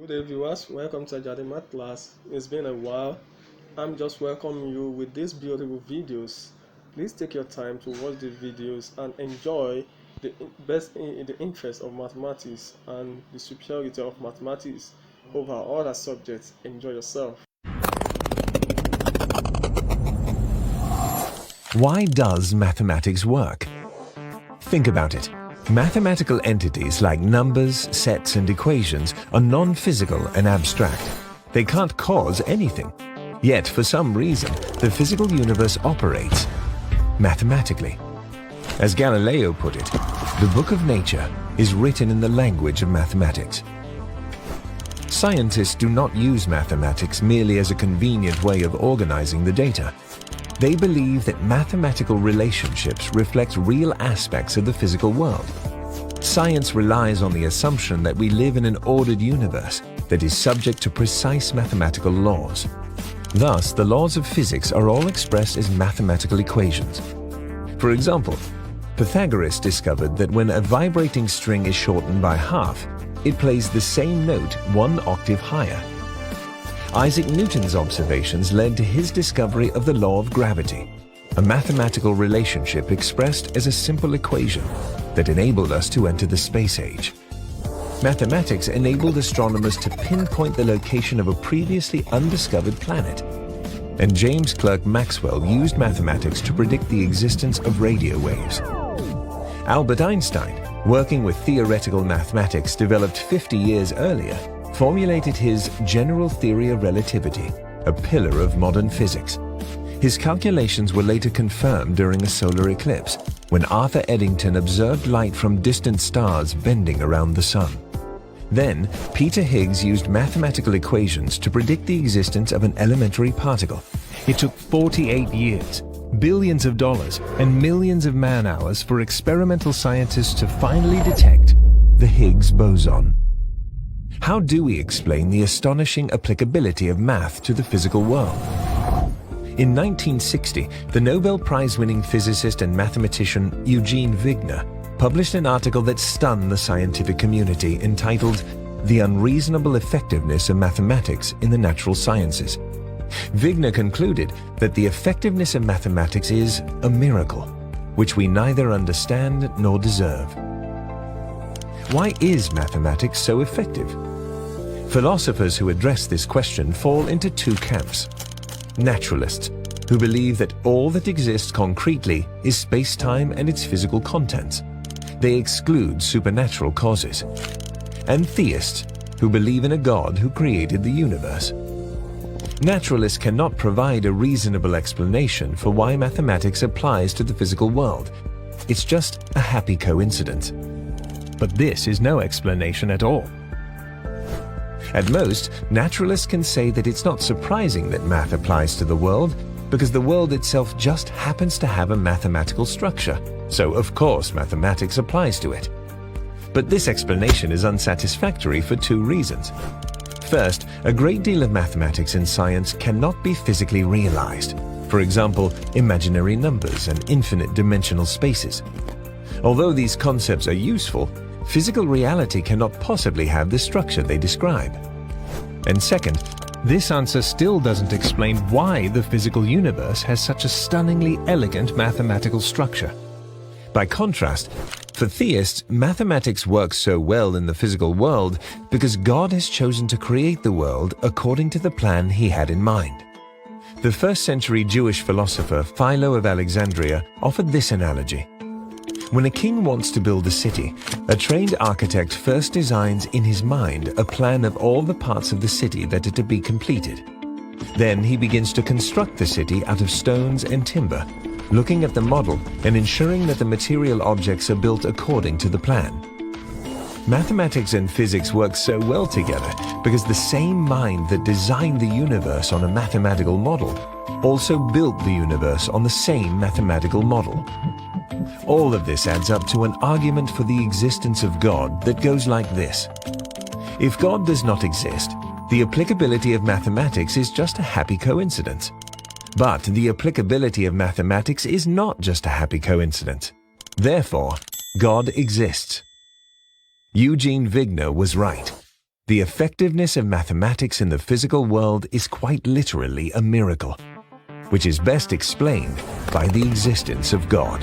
Good day, viewers. Welcome to Hajjady Math class. It's been a while. I'm just welcoming you with these beautiful videos. Please take your time to watch the videos and enjoy the best in the interest of mathematics and the superiority of mathematics over other subjects. Enjoy yourself. Why does mathematics work? Think about it. Mathematical entities like numbers, sets, and equations are non-physical and abstract. They can't cause anything. Yet, for some reason, the physical universe operates mathematically. As Galileo put it, the book of nature is written in the language of mathematics. Scientists do not use mathematics merely as a convenient way of organizing the data. They believe that mathematical relationships reflect real aspects of the physical world. Science relies on the assumption that we live in an ordered universe that is subject to precise mathematical laws. Thus, the laws of physics are all expressed as mathematical equations. For example, Pythagoras discovered that when a vibrating string is shortened by half, it plays the same note one octave higher. Isaac Newton's observations led to his discovery of the law of gravity, a mathematical relationship expressed as a simple equation that enabled us to enter the space age. Mathematics enabled astronomers to pinpoint the location of a previously undiscovered planet. And James Clerk Maxwell used mathematics to predict the existence of radio waves. Albert Einstein, working with theoretical mathematics developed 50 years earlier, formulated his general theory of relativity, a pillar of modern physics. His calculations were later confirmed during a solar eclipse, when Arthur Eddington observed light from distant stars bending around the sun. Then, Peter Higgs used mathematical equations to predict the existence of an elementary particle. It took 48 years, billions of dollars, and millions of man-hours for experimental scientists to finally detect the Higgs boson. How do we explain the astonishing applicability of math to the physical world? In 1960, the Nobel Prize-winning physicist and mathematician Eugene Wigner published an article that stunned the scientific community entitled "The Unreasonable Effectiveness of Mathematics in the Natural Sciences." Wigner concluded that the effectiveness of mathematics is a miracle, which we neither understand nor deserve. Why is mathematics so effective? Philosophers who address this question fall into two camps. Naturalists, who believe that all that exists concretely is space-time and its physical contents. They exclude supernatural causes. And theists, who believe in a God who created the universe. Naturalists cannot provide a reasonable explanation for why mathematics applies to the physical world. It's just a happy coincidence. But this is no explanation at all. At most, naturalists can say that it's not surprising that math applies to the world because the world itself just happens to have a mathematical structure, so of course mathematics applies to it. But this explanation is unsatisfactory for two reasons. First, a great deal of mathematics in science cannot be physically realized. For example, imaginary numbers and infinite dimensional spaces. Although these concepts are useful, physical reality cannot possibly have the structure they describe. And second, this answer still doesn't explain why the physical universe has such a stunningly elegant mathematical structure. By contrast, for theists, mathematics works so well in the physical world because God has chosen to create the world according to the plan he had in mind. The first-century Jewish philosopher Philo of Alexandria offered this analogy. When a king wants to build a city, a trained architect first designs in his mind a plan of all the parts of the city that are to be completed. Then he begins to construct the city out of stones and timber, looking at the model and ensuring that the material objects are built according to the plan. Mathematics and physics work so well together because the same mind that designed the universe on a mathematical model also built the universe on the same mathematical model. All of this adds up to an argument for the existence of God that goes like this. If God does not exist, the applicability of mathematics is just a happy coincidence. But the applicability of mathematics is not just a happy coincidence. Therefore, God exists. Eugene Wigner was right. The effectiveness of mathematics in the physical world is quite literally a miracle, which is best explained by the existence of God.